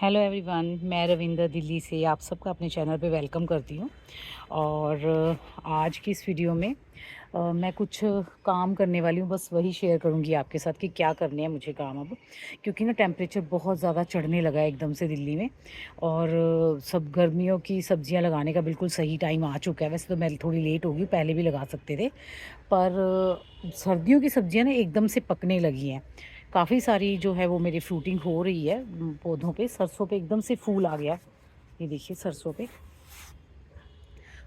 Hello everyone, मैं रविंदर दिल्ली से आप सबका अपने चैनल पे वेलकम करती हूँ। और आज की इस वीडियो में मैं कुछ काम करने वाली हूँ। बस वही शेयर करूँगी आपके साथ कि क्या करने हैं मुझे काम अब, क्योंकि ना टेम्परेचर बहुत ज़्यादा चढ़ने लगा है एकदम से दिल्ली में। और सब गर्मियों की सब्जियाँ लगाने का बिल्कुल सही टाइम आ चुका है। वैसे तो मैं थोड़ी लेट होगी, पहले भी लगा सकते थे, पर सर्दियों की सब्जियां ना एकदम से पकने लगी हैं। काफ़ी सारी जो है वो मेरी फ्रूटिंग हो रही है पौधों पे। सरसों पे एकदम से फूल आ गया, ये देखिए सरसों पे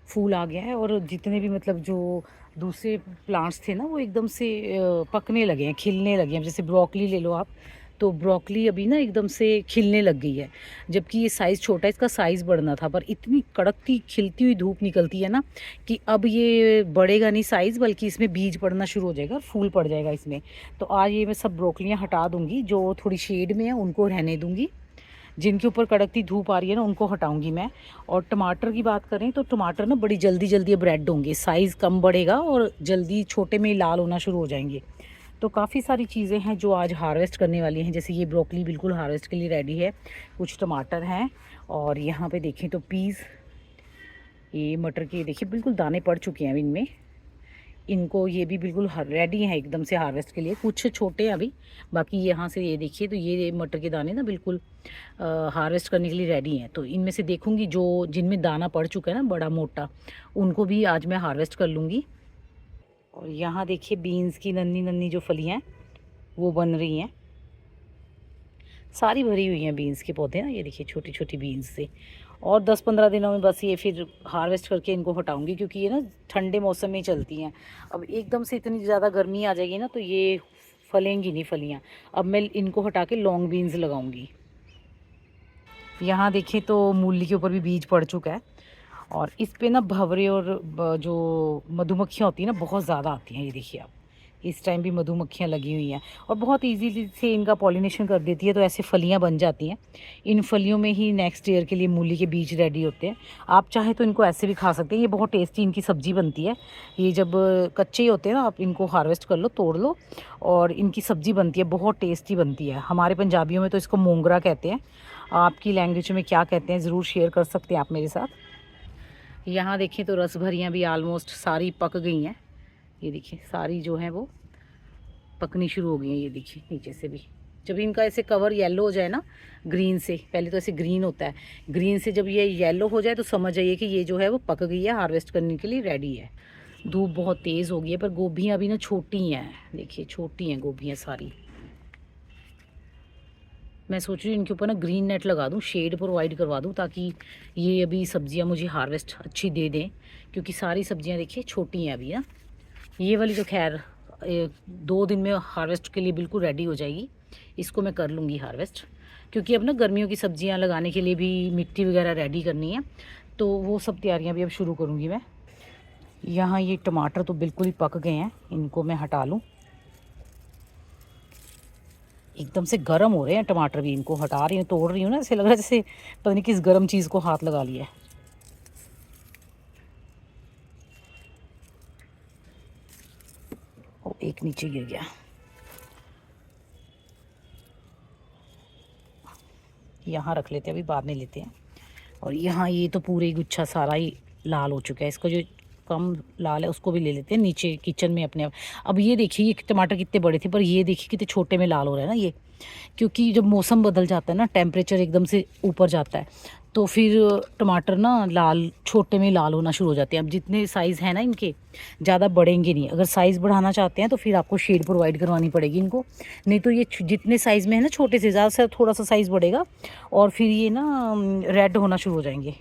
फूल आ गया है। और जितने भी मतलब जो दूसरे प्लांट्स थे ना वो एकदम से पकने लगे हैं, खिलने लगे हैं। जैसे ब्रोकली ले लो आप, तो ब्रोकली अभी ना एकदम से खिलने लग गई है। जबकि ये साइज़ छोटा है, इसका साइज़ बढ़ना था, पर इतनी कड़कती खिलती हुई धूप निकलती है ना कि अब ये बढ़ेगा नहीं साइज़, बल्कि इसमें बीज पड़ना शुरू हो जाएगा और फूल पड़ जाएगा इसमें। तो आज ये मैं सब ब्रोकलियाँ हटा दूँगी, जो थोड़ी शेड में है उनको रहने दूँगी। जिनके ऊपर कड़कती धूप आ रही है ना उनको हटाऊंगी मैं। और टमाटर की बात करें तो टमाटर ना बड़ी जल्दी जल्दी अब रेड होंगे, साइज़ कम बढ़ेगा और जल्दी छोटे में ही लाल होना शुरू हो जाएंगे। तो काफ़ी सारी चीज़ें हैं जो आज हार्वेस्ट करने वाली हैं। जैसे ये ब्रोकली बिल्कुल हार्वेस्ट के लिए रेडी है, कुछ टमाटर हैं, और यहाँ पे देखें तो पीस, ये मटर के देखिए बिल्कुल दाने पड़ चुके हैं इनमें। इनको ये भी बिल्कुल रेडी हैं एकदम से हार्वेस्ट के लिए। कुछ छोटे हैं अभी, बाकी यहाँ से ये देखिए तो ये मटर के दाने ना बिल्कुल हार्वेस्ट करने के लिए रेडी हैं। तो इनमें से देखूंगी जो जिनमें दाना पड़ चुका है ना बड़ा मोटा, उनको भी आज मैं हार्वेस्ट कर लूँगी। और यहाँ देखिए बीन्स की नन्ही नन्ही जो फलियाँ हैं वो बन रही हैं, सारी भरी हुई हैं बीन्स के पौधे ना, ये देखिए छोटी छोटी बीन्स से। और 10-15 दिनों में बस ये फिर हार्वेस्ट करके इनको हटाऊंगी, क्योंकि ये ना ठंडे मौसम में ही चलती हैं। अब एकदम से इतनी ज़्यादा गर्मी आ जाएगी ना तो ये फलेंगी नहीं फलियाँ। अब मैं इनको हटा के लॉन्ग बीन्स लगाऊंगी। यहाँ देखिए तो मूली के ऊपर भी बीज पड़ चुका है। और इस पे ना भंवरे और जो मधुमक्खियाँ होती हैं ना बहुत ज़्यादा आती हैं। ये देखिए आप, इस टाइम भी मधुमक्खियाँ लगी हुई हैं और बहुत इजीली से इनका पॉलिनेशन कर देती है, तो ऐसे फलियाँ बन जाती हैं। इन फलियों में ही नेक्स्ट ईयर के लिए मूली के बीज रेडी होते हैं। आप चाहे तो इनको ऐसे भी खा सकते हैं, ये बहुत टेस्टी इनकी सब्ज़ी बनती है। ये जब कच्चे ही होते हैं ना, आप इनको हार्वेस्ट कर लो, तोड़ लो, और इनकी सब्ज़ी बनती है, बहुत टेस्टी बनती है। हमारे पंजाबियों में तो इसको मोंगरा कहते हैं। आपकी लैंग्वेज में क्या कहते हैं ज़रूर शेयर कर सकते हैं आप मेरे साथ। यहाँ देखें तो रस भरियाँ भी आलमोस्ट सारी पक गई हैं। ये देखिए सारी जो है वो पकनी शुरू हो गई हैं। ये देखिए नीचे से भी, जब इनका ऐसे कवर येलो हो जाए ना ग्रीन से, पहले तो ऐसे ग्रीन होता है, ग्रीन से जब ये येलो हो जाए तो समझ जाइए कि ये जो है वो पक गई है, हार्वेस्ट करने के लिए रेडी है। धूप बहुत तेज़ हो गई है, पर गोभियाँ अभी ना छोटी हैं, देखिए छोटी हैं गोभियाँ सारी। मैं सोच रही हूँ इनके ऊपर ना ग्रीन नेट लगा दूँ, शेड प्रोवाइड करवा दूँ, ताकि ये अभी सब्जियाँ मुझे हार्वेस्ट अच्छी दे दें। क्योंकि सारी सब्जियाँ देखिए छोटी हैं अभी ना। ये वाली तो खैर 2 दिन में हार्वेस्ट के लिए बिल्कुल रेडी हो जाएगी, इसको मैं कर लूँगी हार्वेस्ट। क्योंकि अब ना गर्मियों की सब्जियाँ लगाने के लिए भी मिट्टी वगैरह रेडी करनी है, तो वो सब तैयारियाँ भी अब शुरू करूँगी मैं। यहाँ ये टमाटर तो बिल्कुल ही पक गए हैं, इनको मैं हटा लूँ। एकदम से गर्म हो रहे हैं टमाटर भी, इनको हटा रही हूँ, तोड़ रही हूँ ना, ऐसे लग रहा है जैसे पता नहीं किस गर्म चीज़ को हाथ लगा लिया है। ओ, एक नीचे गिर गया। यहाँ रख लेते हैं, अभी बाद में लेते हैं। और यहाँ ये तो पूरे गुच्छा सारा ही लाल हो चुका है, इसका जो कम लाल है उसको भी ले लेते हैं नीचे किचन में अपने आप। अब ये देखिए ये टमाटर कितने बड़े थे, पर ये देखिए कितने छोटे में लाल हो रहा है ना ये। क्योंकि जब मौसम बदल जाता है ना, टेम्परेचर एकदम से ऊपर जाता है, तो फिर टमाटर ना लाल, छोटे में लाल होना शुरू हो जाते हैं। अब जितने साइज़ है ना इनके, ज़्यादा बढ़ेंगे नहीं। अगर साइज़ बढ़ाना चाहते हैं तो फिर आपको शेड प्रोवाइड करवानी पड़ेगी इनको, नहीं तो ये जितने साइज़ में है ना छोटे से, ज़्यादा से थोड़ा सा साइज़ बढ़ेगा और फिर ये ना रेड होना शुरू हो जाएंगे।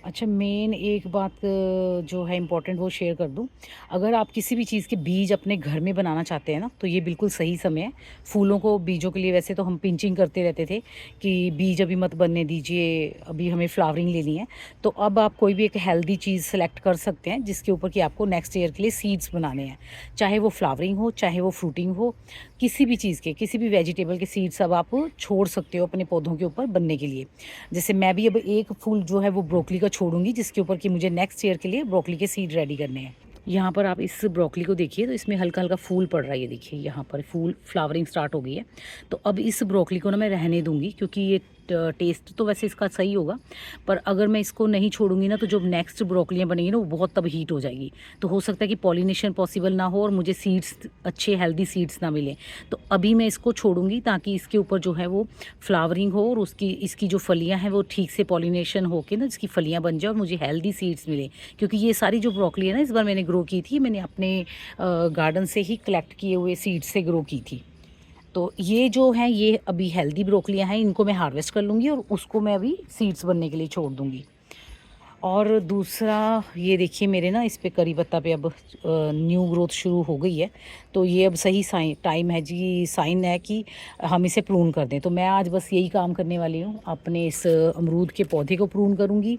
अच्छा, मेन एक बात जो है इम्पोर्टेंट वो शेयर कर दूं। अगर आप किसी भी चीज़ के बीज अपने घर में बनाना चाहते हैं ना, तो ये बिल्कुल सही समय है। फूलों को बीजों के लिए वैसे तो हम पिंचिंग करते रहते थे कि बीज अभी मत बनने दीजिए, अभी हमें फ्लावरिंग लेनी है। तो अब आप कोई भी एक हेल्दी चीज़ सेलेक्ट कर सकते हैं जिसके ऊपर कि आपको नेक्स्ट ईयर के लिए सीड्स बनाने हैं। चाहे वो फ्लावरिंग हो, चाहे वो फ्रूटिंग हो, किसी भी चीज़ के, किसी भी वेजिटेबल के सीड्स अब आप छोड़ सकते हो अपने पौधों के ऊपर बनने के लिए। जैसे मैं भी अब एक फूल जो है वो ब्रोकली का छोड़ूंगी, जिसके ऊपर कि मुझे नेक्स्ट ईयर के लिए ब्रोकली के सीड रेडी करने हैं। यहाँ पर आप इस ब्रोकली को देखिए तो इसमें हल्का हल्का फूल पड़ रहा है, ये देखिए यहाँ पर फूल फ्लावरिंग स्टार्ट हो गई है। तो अब इस ब्रोकली को ना मैं रहने दूँगी, क्योंकि ये टेस्ट तो वैसे इसका सही होगा, पर अगर मैं इसको नहीं छोड़ूंगी ना तो जो नेक्स्ट ब्रोकलियाँ बनेंगी ना वो बहुत तब हीट हो जाएगी। तो हो सकता है कि पॉलिनेशन पॉसिबल ना हो और मुझे सीड्स अच्छे हेल्दी सीड्स ना मिलें। तो अभी मैं इसको छोड़ूंगी ताकि इसके ऊपर जो है वो फ्लावरिंग हो और इसकी जो फलियाँ हैं वो ठीक से पॉलिनेशन होके ना इसकी फलियाँ बन जाए और मुझे हेल्दी सीड्स मिले। क्योंकि ये सारी जो ब्रोकली है ना इस बार मैंने ग्रो की थी, मैंने अपने गार्डन से ही कलेक्ट किए हुए सीड्स से ग्रो की थी। तो ये जो हैं ये अभी हेल्दी ब्रोकलियां हैं, इनको मैं हार्वेस्ट कर लूँगी और उसको मैं अभी सीड्स बनने के लिए छोड़ दूँगी। और दूसरा ये देखिए मेरे ना इस पे करी पत्ता पे अब न्यू ग्रोथ शुरू हो गई है। तो ये अब सही टाइम है जी, साइन है कि हम इसे प्रून कर दें। तो मैं आज बस यही काम करने वाली हूँ, अपने इस अमरूद के पौधे को प्रून करूँगी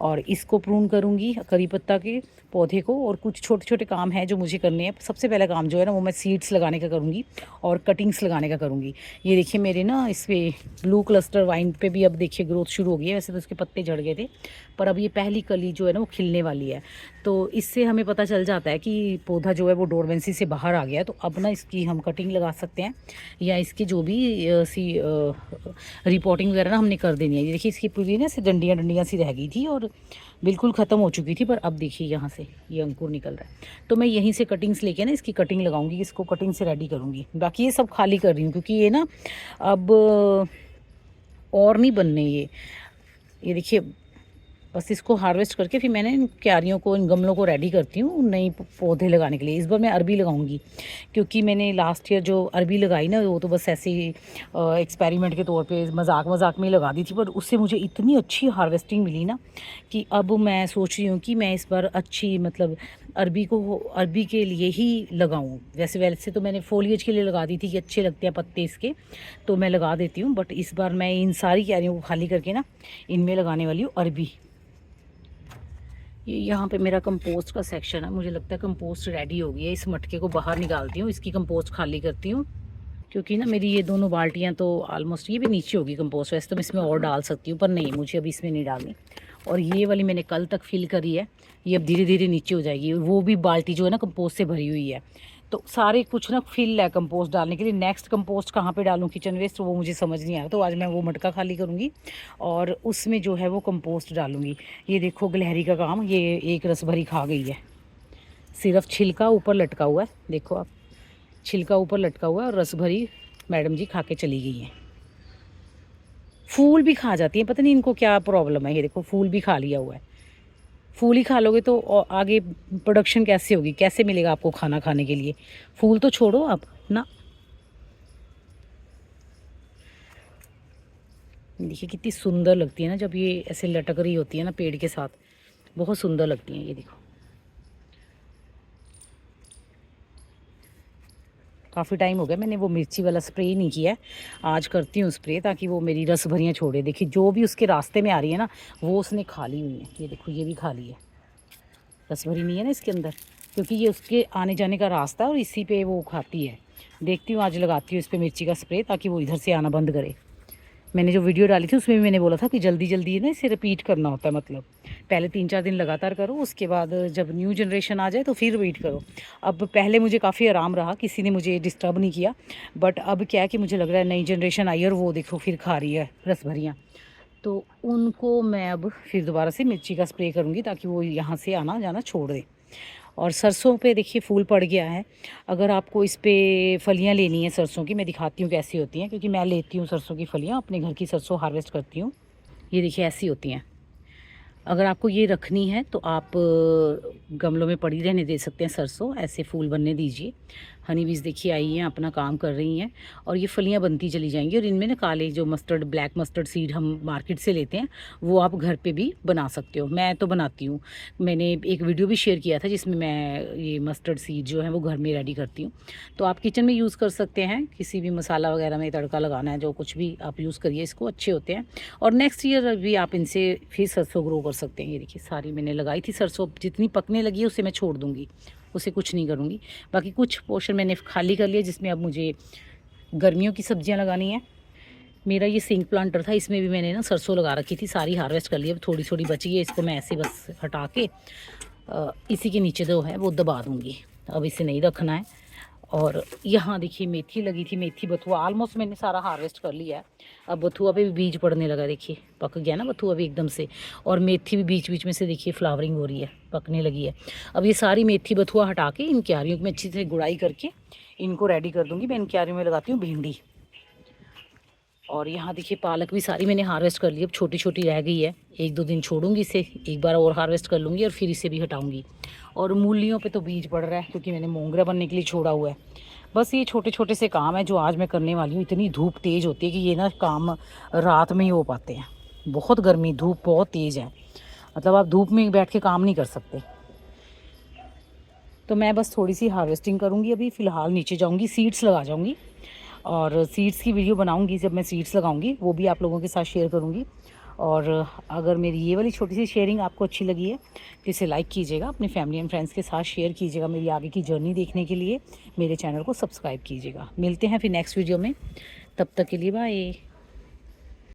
और इसको प्रून करूँगी, करी पत्ता के पौधे को, और कुछ छोटे छोटे काम हैं जो मुझे करने हैं। सबसे पहला काम जो है ना वो मैं सीड्स लगाने का करूँगी और कटिंग्स लगाने का करूँगी। ये देखिए मेरे ना इस पे ब्लू क्लस्टर वाइन पे भी अब देखिए ग्रोथ शुरू हो गई है। वैसे तो उसके पत्ते झड़ गए थे, पर अब ये पहली कली जो है ना वो खिलने वाली है। तो इससे हमें पता चल जाता है कि पौधा जो है वो डोरमेंसी से बाहर आ गया है। तो अब ना इसकी हम कटिंग लगा सकते हैं या इसकी जो भी रिपोर्टिंग वगैरह ना हमने कर देनी है। ये देखिए इसकी पूरी ना ऐसे डंडियाँ डंडियाँ सी रह गई थी और बिल्कुल ख़त्म हो चुकी थी, पर अब देखिए यहाँ से ये अंकुर निकल रहा है। तो मैं यहीं से कटिंग्स लेके ना इसकी कटिंग लगाऊंगी, इसको कटिंग से रेडी करूँगी। बाकी ये सब खाली कर रही हूँ क्योंकि ये ना अब और नहीं बनने ये देखिए बस इसको हार्वेस्ट करके फिर मैंने इन क्यारियों को, इन गमलों को रेडी करती हूँ नई पौधे लगाने के लिए। इस बार मैं अरबी लगाऊंगी क्योंकि मैंने लास्ट ईयर जो अरबी लगाई ना वो तो बस ऐसे ही एक्सपेरिमेंट के तौर पे मजाक मजाक में लगा दी थी, पर उससे मुझे इतनी अच्छी हार्वेस्टिंग मिली ना कि अब मैं सोच रही हूँ कि मैं इस बार अच्छी मतलब अरबी के लिए ही लगाऊँ। वैसे तो मैंने फोलिएज के लिए लगा दी थी कि अच्छे लगते हैं पत्ते इसके, तो मैं लगा देती हूँ। बट इस बार मैं इन सारी क्यारियों को खाली करके ना इनमें लगाने वाली हूँ अरबी। ये यहाँ पे मेरा कंपोस्ट का सेक्शन है, मुझे लगता है कंपोस्ट रेडी हो गई है। इस मटके को बाहर निकालती हूँ, इसकी कंपोस्ट खाली करती हूँ क्योंकि ना मेरी ये दोनों बाल्टियाँ तो ऑलमोस्ट, ये भी नीचे होगी कंपोस्ट। वैसे तो मैं इसमें और डाल सकती हूँ पर नहीं, मुझे अभी इसमें नहीं डालनी। और ये वाली मैंने कल तक फिल करी है, ये अब धीरे धीरे नीचे हो जाएगी। वो भी बाल्टी जो है ना कंपोस्ट से भरी हुई है। तो सारे कुछ ना फिल है कंपोस्ट डालने के लिए। नेक्स्ट कंपोस्ट कहाँ पे डालूँ किचन वेस्ट, वो मुझे समझ नहीं आ रहा। तो आज मैं वो मटका खाली करूँगी और उसमें जो है वो कंपोस्ट डालूँगी। ये देखो गिलहरी का काम, ये एक रस भरी खा गई है। सिर्फ छिलका ऊपर लटका हुआ है, देखो आप, छिलका ऊपर लटका हुआ है और रस भरी मैडम जी खा के चली गई हैं। फूल भी खा जाती हैं, पता नहीं इनको क्या प्रॉब्लम है। ये देखो फूल भी खा लिया हुआ है। फूल ही खा लोगे तो आगे प्रोडक्शन कैसे होगी, कैसे मिलेगा आपको खाना खाने के लिए? फूल तो छोड़ो आप ना। देखिए कितनी सुंदर लगती है ना जब ये ऐसे लटक रही होती है ना पेड़ के साथ, बहुत सुंदर लगती हैं। ये देखो काफ़ी टाइम हो गया मैंने वो मिर्ची वाला स्प्रे नहीं किया है, आज करती हूँ स्प्रे ताकि वो मेरी रस भरियाँ छोड़े। देखिए जो भी उसके रास्ते में आ रही है ना वो उसने खा ली हुई है। ये देखो ये भी खा ली है, रस भरी नहीं है ना इसके अंदर, क्योंकि ये उसके आने जाने का रास्ता है और इसी पे वो खाती है। देखती हूँ आज लगाती हूँ इस पर मिर्ची का स्प्रे ताकि वो इधर से आना बंद करे। मैंने जो वीडियो डाली थी उसमें भी मैंने बोला था कि जल्दी जल्दी ना इसे रिपीट करना होता है, मतलब पहले 3-4 दिन लगातार करो, उसके बाद जब न्यू जनरेशन आ जाए तो फिर रिपीट करो। अब पहले मुझे काफ़ी आराम रहा, किसी ने मुझे डिस्टर्ब नहीं किया, बट अब क्या है कि मुझे लग रहा है नई जनरेशन आई और वो देखो फिर खा रही है रस भरियाँ। तो उनको मैं अब फिर दोबारा से मिर्ची का स्प्रे करूँगी ताकि वो यहाँ से आना जाना छोड़ दे। और सरसों पे देखिए फूल पड़ गया है। अगर आपको इस पे फलियां लेनी है सरसों की, मैं दिखाती हूँ कैसी होती हैं, क्योंकि मैं लेती हूँ सरसों की फलियां, अपने घर की सरसों हार्वेस्ट करती हूँ। ये देखिए ऐसी होती हैं। अगर आपको ये रखनी है तो आप गमलों में पड़ी रहने दे सकते हैं सरसों, ऐसे फूल बनने दीजिए। हनी बीज देखिए आई हैं, अपना काम कर रही हैं और ये फलियां बनती चली जाएंगी। और इनमें ना काले जो मस्टर्ड, ब्लैक मस्टर्ड सीड हम मार्केट से लेते हैं वो आप घर पे भी बना सकते हो। मैं तो बनाती हूँ, मैंने एक वीडियो भी शेयर किया था जिसमें मैं ये मस्टर्ड सीड जो है वो घर में रेडी करती हूँ। तो आप किचन में यूज़ कर सकते हैं, किसी भी मसाला वगैरह में तड़का लगाना है, जो कुछ भी आप यूज़ करिए, इसको अच्छे होते हैं। और नेक्स्ट ईयर भी आप इनसे फिर सरसों ग्रो कर सकते हैं। ये देखिए सारी मैंने लगाई थी सरसों, जितनी पकने लगी है उसे मैं छोड़ दूँगी, उसे कुछ नहीं करूँगी। बाकी कुछ पोर्शन मैंने खाली कर लिया जिसमें अब मुझे गर्मियों की सब्जियां लगानी है। मेरा ये सिंक प्लांटर था, इसमें भी मैंने ना सरसों लगा रखी थी, सारी हार्वेस्ट कर ली। अब थोड़ी थोड़ी बची है, इसको मैं ऐसे बस हटा के इसी के नीचे जो है वो दबा दूँगी। अब इसे नहीं रखना है। और यहाँ देखिए मेथी लगी थी, मेथी बथुआ ऑलमोस्ट मैंने सारा हार्वेस्ट कर लिया है। अब बथुआ पे भी बीज पड़ने लगा, देखिए पक गया ना बथुआ भी एकदम से। और मेथी भी बीच बीच में से देखिए फ्लावरिंग हो रही है, पकने लगी है। अब ये सारी मेथी बथुआ हटा के इन क्यारियों में अच्छी से गुड़ाई करके इनको रेडी कर दूँगी। मैं इन क्यारियों में लगाती हूँ भिंडी। और यहाँ देखिए पालक भी सारी मैंने हार्वेस्ट कर ली, अब छोटी छोटी रह गई है। 1-2 दिन छोड़ूंगी इसे, एक बार और हार्वेस्ट कर लूँगी और फिर इसे भी हटाऊंगी। और मूलियों पे तो बीज पड़ रहा है क्योंकि मैंने मोंगरा बनने के लिए छोड़ा हुआ है। बस ये छोटे छोटे से काम है जो आज मैं करने वाली हूँ। इतनी धूप तेज़ होती है कि ये ना काम रात में ही हो पाते हैं। बहुत गर्मी, धूप बहुत तेज़ है, मतलब आप धूप में बैठ के काम नहीं कर सकते। तो मैं बस थोड़ी सी हार्वेस्टिंग करूँगी अभी फ़िलहाल। नीचे जाऊँगी, सीड्स लगा जाऊँगी और सीड्स की वीडियो बनाऊंगी। जब मैं सीड्स लगाऊंगी वो भी आप लोगों के साथ शेयर करूंगी। और अगर मेरी ये वाली छोटी सी शेयरिंग आपको अच्छी लगी है तो इसे लाइक कीजिएगा, अपनी फैमिली एंड फ्रेंड्स के साथ शेयर कीजिएगा। मेरी आगे की जर्नी देखने के लिए मेरे चैनल को सब्सक्राइब कीजिएगा। मिलते हैं फिर नेक्स्ट वीडियो में, तब तक के लिए बाय।